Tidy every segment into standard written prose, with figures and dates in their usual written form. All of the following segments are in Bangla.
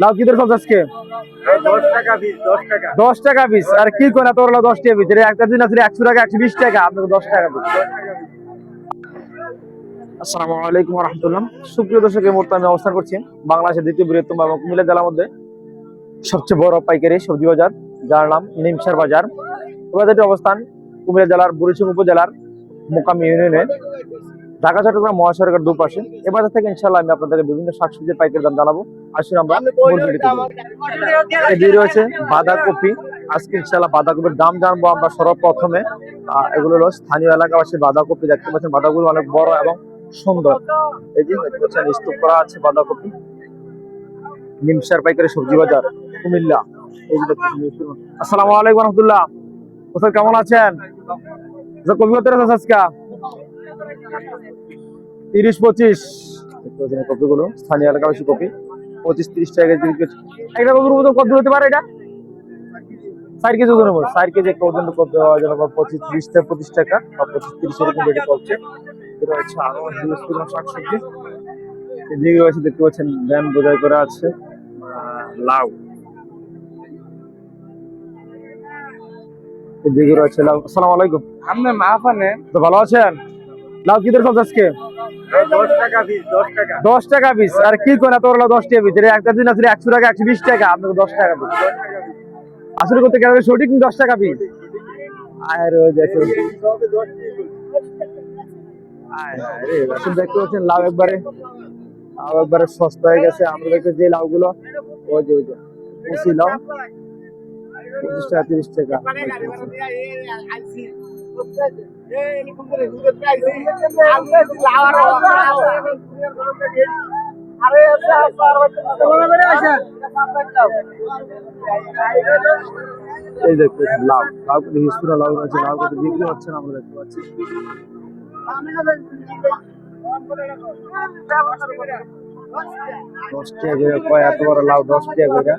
লাউ কি দর চলছে আজকে? 10 টাকা পিস, 10 টাকা। 10 টাকা পিস। আর কি কোন এত বড় লাউ 10 টাকা পিস? এটা একটা দিন আসলে 100 টাকা 120 টাকা, আপনাকে 10 টাকা পিস। আসসালামু আলাইকুম ওয়া রাহমাতুল্লাহ। সুপ্রিয় দর্শক, এই মুহূর্তে আমি অবস্থান করছি বাংলাদেশের দ্বিতীয় বৃহত্তম এবং কুমিল্লা জেলার মধ্যে সবচেয়ে বড় পাইকারি সবজি বাজার, যার নাম নিমসার বাজার। বাজারটির অবস্থান কুমিল্লা জেলার বুড়িচং উপজেলার মোকাম ইউনিয়নে, ঢাকা চট্টগ্রাম মহাসড়কের দুপাশে। এ বাজার থেকে ইনশাআল্লাহ আমি আপনাদেরকে বিভিন্ন শাকসবজির পাইকারি দাম জানাবো। আসুন আমরা মূল ভিডিওতে যাই। এদিকে রয়েছে বাঁধাকপি। আজকে ইনশাআল্লাহ বাঁধাকপির দাম জানবো আমরা সর্বপ্রথমে। এগুলো হলো স্থানীয় এলাকাবাসীর বাঁধাকপি। দেখতে পাচ্ছেন বাঁধাকপি অনেক বড় এবং সুন্দর। এই যে দেখতে পাচ্ছেন স্তূপ করা আছে বাঁধাকপি। নিমসার পাইকারি সবজি বাজার কুমিল্লা। এই যে দেখতেছেন। আসসালামু আলাইকুম রহমতুল্লাহ। ওস্তাদ কেমন আছেন? কপি কত আছে আজকে? 30-25 কপিগুলো স্থানীয় এলাকাবাসী কপি 25-30 টাকা কেজি। একটা কপির ওজন কত হতে পারে? এটা 4 কেজি ওজন হবে। 4 কেজি একটা ওজন করতে হয় যেন 25-30 থেকে 25 টাকা বা 25-30 এরকম রেটে চলছে। এটা হচ্ছে আরো হিউজ পরিমাণ শাকসবজি। এদিকে রয়েছে দেখতে পাচ্ছেন ভ্যান বোঝাই করা আছে লাউ। এদিকে রয়েছে লাউ। আসসালামু আলাইকুম। আপনি মাফানে তো ভালো আছেন? লাউ কি দর চলছে আজকে? 10 টাকা পিস, 10 টাকা। 10 টাকা পিস। আর কি কোন এত বড় লাউ 10 টাকা পিস? এটা একটা দিন আসলে 100 টাকা 120 টাকা, আপনাকে 10 টাকা পিস। আসলে করতে গেলে সঠিক 10 টাকা পিস। আর ওই দেখুন আসলে দেখতে পাচ্ছেন লাউ একবারে সস্তা হয়ে গেছে। আমরা দেখতে যে লাউগুলো ওই যে কচি লাউ 25 টাকা 30 টাকা। এই দেখতে লাউ কিন্তু হিউজ লাউ আছে। লাউ কিন্তু বিক্রি হচ্ছে না, আমরা দেখতে পাচ্ছি। 10 টাকা করে কয় এত বড় লাউ 10 টাকা করে।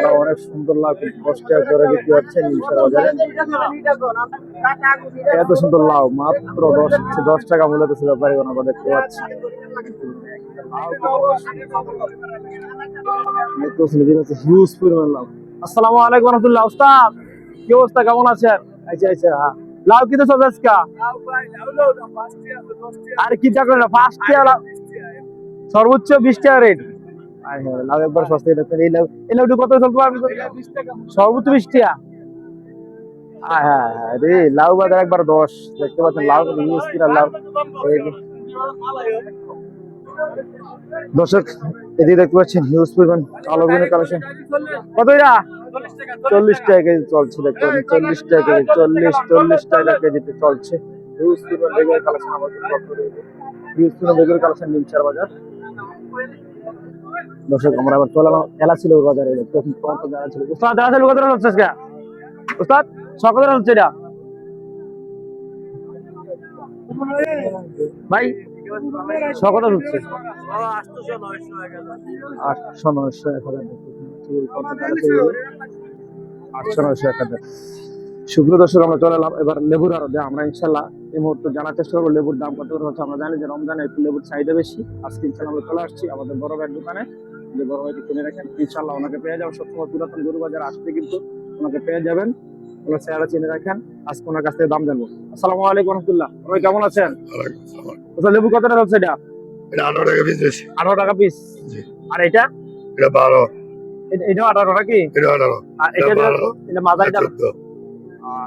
লাউ অনেক সুন্দর লাউ কিন্তু 10 টাকা করে বিক্রি হচ্ছে নিমসার বাজারে। এত সুন্দর লাউ মাত্র 10 টাকা মূল্য ছিল ব্যাপারীগণ, আমরা দেখতে পাচ্ছি। হিউজ পরিমাণ লাউ। আসসালামু আলাইকুম রহমতুল্লাহ। ওস্তাদ কি অবস্থা, কেমন আছেন? আচ্ছা আচ্ছা, হ্যাঁ লাউ কিন্তু চলছে আজকে। আর কি টাকা 5 টাকা সর্বোচ্চ 20 টাকা রেট। লাউ একবার সস্তা। এই লাউটি কত চলতে পারবে? সর্বোচ্চ 20 টাকা। হ্যাঁ হ্যাঁ হ্যাঁ রে, লাউ বাজার একবার 10। দেখতে পাচ্ছেন লাউ ইউজ কিনা লাউ। দর্শক এদিকে দেখতে পাচ্ছেন হিউজ পরিমাণ কালো বিনের কালেকশন। কত এটা? 40 টাকা কেজি চলছে। দেখতে পাচ্ছেন 40 টাকা কেজি, 40 টাকা কেজিতে চলছে। হিউজ পরিমাণ বেগুনের কালেকশন আমাদের হিউজ পরিমাণ বেগুনের কালেকশন নিমসার বাজার। দর্শক আমরা আবার চলে এলা ছিল বাজারে। জানা ছিল উস্তাদ, জানা ছিল কত হচ্ছে আজকে? উস্তাদ সকালে হচ্ছে এটা ভাই সকলে হচ্ছে 800-900-1000। সুপ্রিয় দর্শক আমরা চলে এলাম এবার লেবুর আড়তে। আমরা ইনশাল্লাহ এই মুহূর্তে জানার চেষ্টা করবো লেবুর দাম কত করে হচ্ছে। আমরা জানি যে রমজানে একটু লেবুর চাহিদা বেশি। আজকে ইনশাল্লাহ আমরা চলে আসছি আমাদের বড় ভাইয়ের দোকানে। যে বড় ভাইটি কিনে রাখেন, ইনশাল্লাহ ওনাকে পেয়ে যাবেন। সবসময় পুরাতন গরু বাজার আসতে কিন্তু ওনাকে পেয়ে যাবেন। ওনার চেহারা চিনে রাখেন। আজকে ওনার কাছ থেকে দাম জানবো। আসসালামু আলাইকুম রহমতুল্লাহ। ভাই কেমন আছেন? লেবু কত টাকা হচ্ছে? এটা 18 টাকা পিস। 18 টাকা পিস। আর এটা? এটা 12। এটা 18 টাকা কি? এটা 18। আর এটা মাঝারিটা?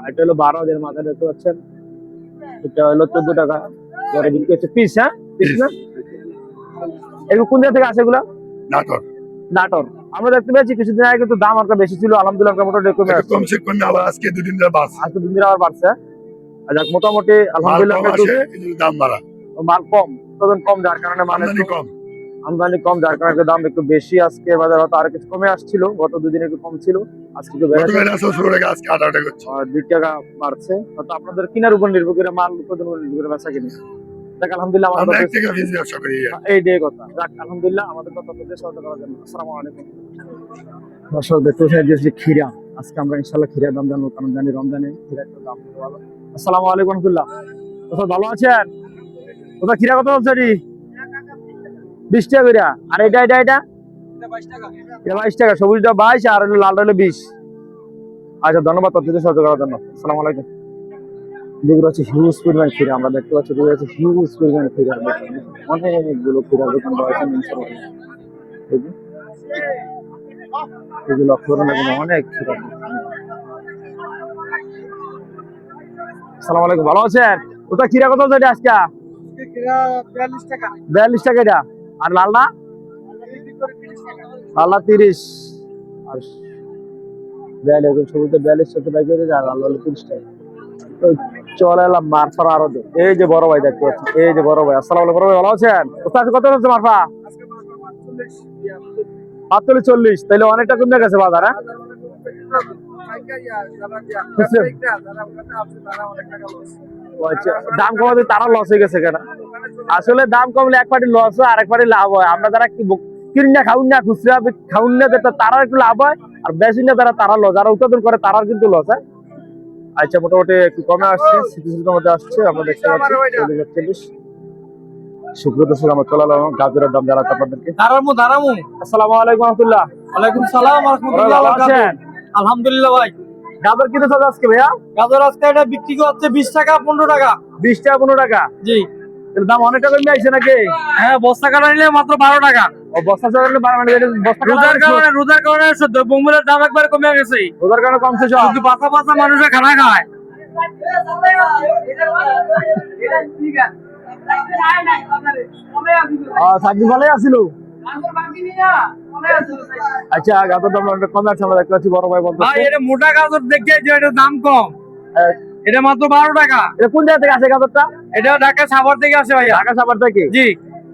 এটা হলো 12 এর মাঝারি দেখতে পাচ্ছেন। এটা হলো 14 টাকা করে বিক্রি হচ্ছে পিস। হ্যাঁ পিস না? এগুলো কোন জায়গা থেকে আসে এগুলা? নাটোর। আমরা দেখতে পেয়েছি কিছুদিন আগে কিন্তু দাম একটা বেশি ছিল, আলহামদুলিল্লাহ মোটামুটি কমছে কম আবার আজকে 2 দিন ধরে বাড়ছে। আজকে 2 দিন আবার বাড়ছে। যাক মোটামুটি আলহামদুলিল্লাহ দাম বাড়া। মাল কম, উৎপাদন কম, যার কারণে মানে আমদানি কম, যার কারণে দাম একটু বেশি। আজকে বাজার হয়তো আর কিছু কমে আসছিল, গত 2 দিন একটু কম ছিল, আজকে একটু বেড়েছে। 2 টাকা বাড়ছে। হয়তো আপনাদের কেনার উপর নির্ভর করে, মাল উৎপাদন উপর নির্ভর করে বেচা কিনে। যাক আলহামদুলিল্লাহ আমাদের এই যে কথা। যাক আলহামদুলিল্লাহ আমাদের কথা বলতে সহায়তা করার জন্য। আসসালামু আলাইকুম। দর্শক দেখতে পাচ্ছেন খিরা। আজকে আমরা ইনশাআল্লাহ খিরার দাম জানবো, কারণ জানি রমজানে খিরার দাম ভালো। আসসালামু আলাইকুম রহমতুল্লাহ। ভালো আছেন? খিরা কত হচ্ছে? 20 টাকা করে। আর এটা এটা 22 টাকা, সবুজটা 22 আর হলো লালটা হলো 20। আচ্ছা, ধন্যবাদ তথ্যতে সহযোগিতা করার জন্য। আসসালামু আলাইকুম। যেগুলো হচ্ছে হিউজ পরিমাণ ক্ষীরা, আমরা দেখতে পাচ্ছি যেগুলো হচ্ছে হিউজ পরিমাণ ক্ষীরা, অনেকগুলো ক্ষীরা দোকান রয়েছে নিমসার বাজারে। এই যে, এগুলো লক্ষ্য করুন, এগুলো অনেক ক্ষীরা। আসসালামু আলাইকুম, ভালো আছেন? কোথায় ক্ষীরা কত আছে আজকে? 42 টাকা এটা। আর লালটা? লালটা 30। আর 42, সবুজটা 42 টাকা করে, আর লাল হলো 30 টাকা। ওই চলে এলাম মারফার আরো। এই যে বড় ভাই দেখতে পাচ্ছি, এই যে বড় ভাই। আসসালামু আলাইকুম বড় ভাই, ভালো আছেন? কোথায় কত হচ্ছে মারফা? 45-40, তাহলে অনেকটা কমে গেছে বাজার। হ্যাঁ, দাম কমাতে তারা লস হয়ে গেছে কেন? আসলে দাম কমলে এক পার্টি লস হয়, আরেক পার্টি লাভ হয়। আমরা যারা কিনি না খাউন না, খুচরা খাউন না, তারা একটু লাভ হয়, আর বেশি না তারা লস, যারা উৎপাদন করে তারা কিন্তু লস হয়। আচ্ছা, মোটামুটি একটু কমে আসছে, স্থিতিশীলতার মধ্যে আসছে, আমরা দেখতে পাচ্ছি 40-40। সুপ্রিয় দর্শক, আমরা চলে এলাম গাজরের দাম জানাতে আপনাদেরকে। আসসালামু আলাইকুম রহমতুল্লাহ। ওয়ালাইকুম সালাম ওয়া রাহমাতুল্লাহি ওয়া ভালো বারাকাতুহু। আছেন? আলহামদুলিল্লাহ ভাই। গাজর কিনে চলে আজকে ভাইয়া? গাজর আজকে এটা বিক্রি হচ্ছে 20 টাকা 15 টাকা। 20 টাকা 15 টাকা? জি। এর দাম অনেকটা কমে আসছে নাকি? হ্যাঁ, বস্তা কাটা নিলে মাত্র 12 টাকা। ও বস্তা চালালে মানে বস্তা রোজার কারণে বম্বুলের দাম একবার কমে গেছে। ওদের কারণে কমছে সব। শুধু পাতা পাতা মানুষের খানা খায়। সাবজি ভালোই আছিল। আচ্ছা, গাজর দাম অনেক কমে আছে, আমরা দেখতে পাচ্ছি বড় ভাই বলতে। ভাই এটা মোটা গাজর দেখে যে এটার দাম কম। এটা মাত্র 12 টাকা। এটা কোন জায়গা থেকে আসে গাজরটা? এটা ঢাকা সাভার থেকে আসে ভাইয়া। ঢাকা সাভার থেকে? জি।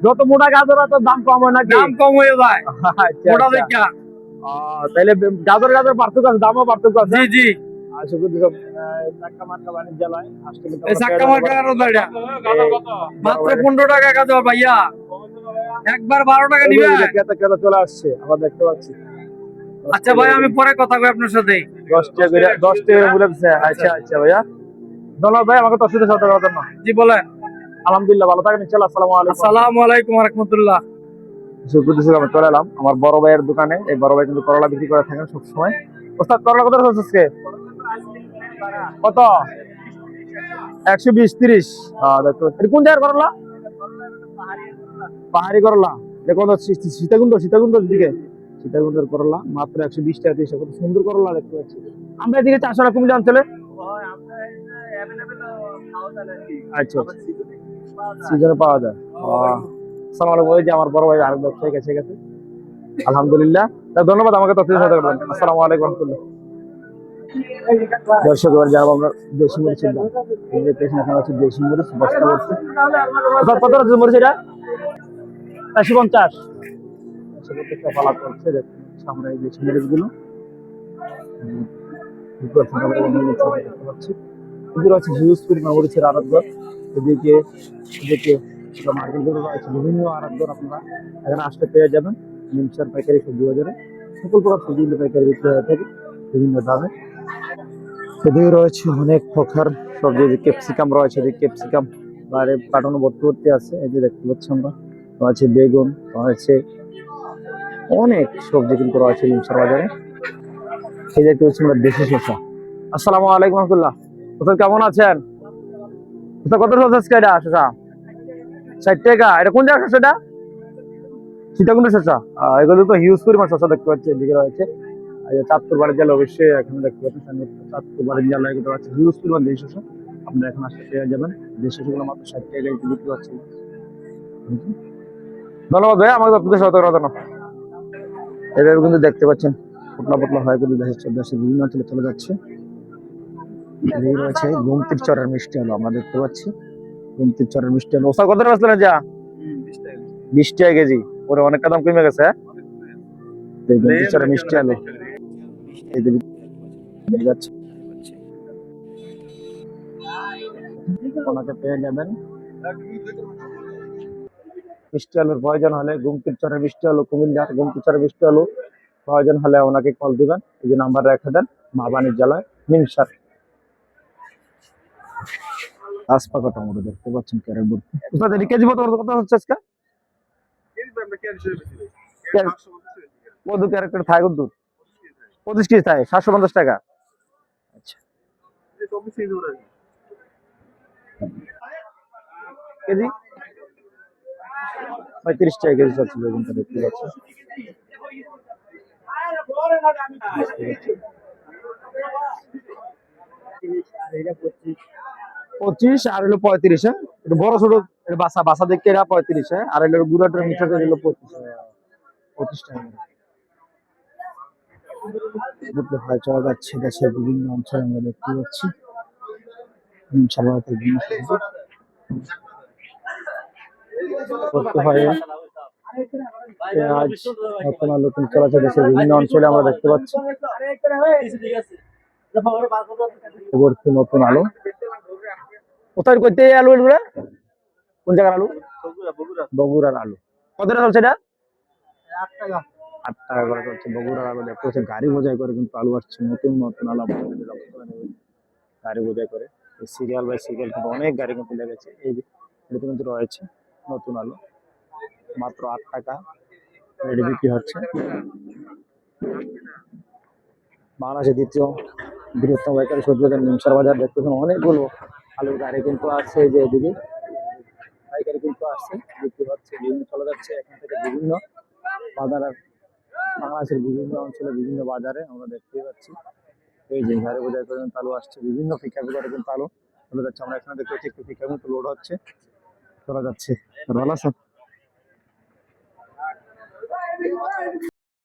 যত মোটা গাজর তত দাম কম হয় নাকি? দাম কম হয়ে যায় আচ্ছা, মোটা আচ্ছা। দেখা। তাইলে গাজর পার্থক্য আছে, দামও পার্থক্য আছে। জি জি। চাক্কা মার্কা বাণিজ্যালয় এই চাক্কা মার্কা গাজর এটা মাত্র 15 টাকা গাজর ভাইয়া। একবার 12 টাকা নিবেন। ক্রেতা চলে আসছে, আমরা দেখতে পাচ্ছি। আচ্ছা ভাই, আমি পরে কথা কই আপনার সাথে। 10 টাকা বলেছে। আচ্ছা আচ্ছা ভাইয়া, ধন্যবাদ ভাই আমাকে তথ্য দিয়ে করার জন্য। জি বলেন। আলহামদুলিল্লাহ, ভালো থাকেন ইনশাআল্লাহ। আসসালামু আলাইকুম। আসসালামু আলাইকুম ওয়া রাহমাতুল্লাহ। আমি চলে এলাম আমার বড় ভাইয়ের দোকানে। এই বড় ভাই কিন্তু করলা বিক্রি করে থাকেন সবসময়। ওস্তাদ, করলা কত চলছে আজকে? কত? 120-30। দেখো, এটা কোন জায়গার করলা? পাহাড়ি করলা। দেখো সীতাকুণ্ড দিকে সীতাকুণ্ডের করলা মাত্র 120 টাকা 30 টাকা। কত সুন্দর করলা দেখতে পাচ্ছি। আমরা এদিকে 400 টাকা কুমিল্লা অঞ্চলে। আচ্ছা, সিজনে পাওয়া যায়। আসসালামু আলাইকুম। ওই যে আমার বড় ভাই আরেক ব্যবসায়ী গেছে। আলহামদুলিল্লাহ, ধন্যবাদ আমাকে তথ্য দিয়ে সাথে করবেন। আসসালামু আলাইকুম রহমতুল্লাহ। দর্শক, এবার যাবো আমরা দেশি মরিচের দাম। এই যে এখানে হচ্ছে দেশি মরিচ বস্তা করছে। কত আছে মরিচ এটা? 150। প্রত্যেকটা পালা করছে, দেখুন সামনে এই দেশি মরিচ গুলো। দেখতে পাচ্ছি এগুলো হচ্ছে হিউজ পরিমাণ মরিচের আড়তঘর। এদিকে মার্কেট গুলো রয়েছে, বিভিন্ন আড়তঘর আপনারা এখানে আসতে পেয়ে যাবেন। নিমসার পাইকারি সবজি বাজারে সকল প্রকার সবজি পাইকারি বিক্রি হয়ে থাকে বিভিন্ন দামে। এদিকে রয়েছে অনেক প্রকার সবজি, ক্যাপসিকাম রয়েছে, ক্যাপসিকাম বাইরে কাটানো ভর্তি আছে। এই যে দেখতে পাচ্ছি আমরা, রয়েছে বেগুন, রয়েছে অনেক সবজি কিন্তু রয়েছে নিমসার বাজারে। এই দেখতে পাচ্ছি আমরা দেশি শসা। আসসালামু আলাইকুম রহমতুল্লাহ। কোথায় কেমন আছেন? কত শসা এটা? শসা 60 টাকা। এটা কোন জায়গার শসা? এটা সীতাকুণ্ড শসা। এগুলো তো হিউজ পরিমাণ শসা দেখতে পাচ্ছি। এদিকে রয়েছে চাঁদপুর বাণিজ্যালয়, অবশ্যই এখানে দেখতে পাচ্ছেন চাঁদপুর বাণিজ্যালয় কিন্তু আছে হিউজ পরিমাণ দেশি শসা। আপনারা এখন আসতে পেয়ে যাবেন। দেশি শসাগুলো মাত্র 60 টাকায় বিক্রি হচ্ছে। ধন্যবাদ ভাই আমাকে তথ্য দিয়ে সতর্ক করার জন্য। এভাবে কিন্তু দেখতে পাচ্ছেন পতলা হয় কিন্তু দেশের বিভিন্ন অঞ্চলে চলে যাচ্ছে। এই রয়েছে গুমতির চরের মিষ্টি আলু, আমরা দেখতে পাচ্ছি গুমতির চরের মিষ্টি আলু। ওসা কত টাকা আসলে যা? 20 টাকা কেজি। ওরে অনেকটা দাম কমে গেছে। গুমতির চরের মিষ্টি আলু এই দিকে যাচ্ছে, ওনাকে পেয়ে যাবেন। মিষ্টি আলুর প্রয়োজন হলে গুমতির চরের মিষ্টি আলু, কুমিল্লার গুমতির চরের মিষ্টি আলু প্রয়োজন হলে ওনাকে কল দিবেন। এই যে নাম্বার রেখে দেন, মা বাণিজ্যালয় নিমসার। আসপাকা টমেটো দেখতে পাচ্ছেন ক্যারেট ভর্তি। কেজি কত হচ্ছে আজকে? কত ক্যারেক্টার থাকে কত 25 কেজি থাকে 750 টাকা। আচ্ছা কেজি 35 টাকা কেজি চলছে বেগুনটা দেখতে পাচ্ছি। পঁচিশ আর হলো 35, হ্যাঁ এটা বড় ছোট এটা বাসা বাসা দেখতে এরা 35, হ্যাঁ আর হলো গুড়াটার মিটার হলো 25 টাকা বুঝতে হয়। চলা যাচ্ছে দেশের বিভিন্ন অঞ্চলে আমরা দেখতে পাচ্ছি সাধারণত বিভিন্ন সবজি করতে হয়। পেঁয়াজ নতুন নতুন চলাচল দেশের বিভিন্ন অঞ্চলে আমরা দেখতে পাচ্ছি। ভর্তি নতুন আলু কোথায় করতে আলু এগুলো কোন জায়গার আলু? বগুড়ার আলু। কত টাকা চলছে এটা? 8 টাকা করে চলছে বগুড়ার আলু। দেখতে পাচ্ছি গাড়ি বোঝাই করে কিন্তু আলু আসছে, নতুন নতুন আলু আপনাদের লক্ষ্য করে নেবেন। গাড়ি বোঝাই করে সিরিয়াল বাই সিরিয়াল কিন্তু অনেক গাড়ি কিন্তু লেগেছে। এই যে এটা কিন্তু রয়েছে নতুন আলু, মাত্র 8 টাকা রেডি বিক্রি হচ্ছে। বাংলাদেশের দ্বিতীয় বৃহত্তম পাইকারি সবজি বাজার নিমসার বাজার দেখতেছেন অনেকগুলো আলুর গাড়ি কিন্তু আসছে। এই যে এদিকে পাইকারি কিন্তু আসছে, বিক্রি হচ্ছে, বিভিন্ন চলে যাচ্ছে এখান থেকে বিভিন্ন বাজার। বাংলাদেশের বিভিন্ন অঞ্চলে বিভিন্ন বাজারে আমরা দেখতে পাচ্ছি এই যে গাড়ি বোঝাই করে কিন্তু আলু আসছে, বিভিন্ন পিকআপ করে কিন্তু আলু চলে যাচ্ছে। আমরা এখানে দেখতে পাচ্ছি একটু পিকআপ কিন্তু লোড হচ্ছে চলে যাচ্ছে। ভালো আছেন?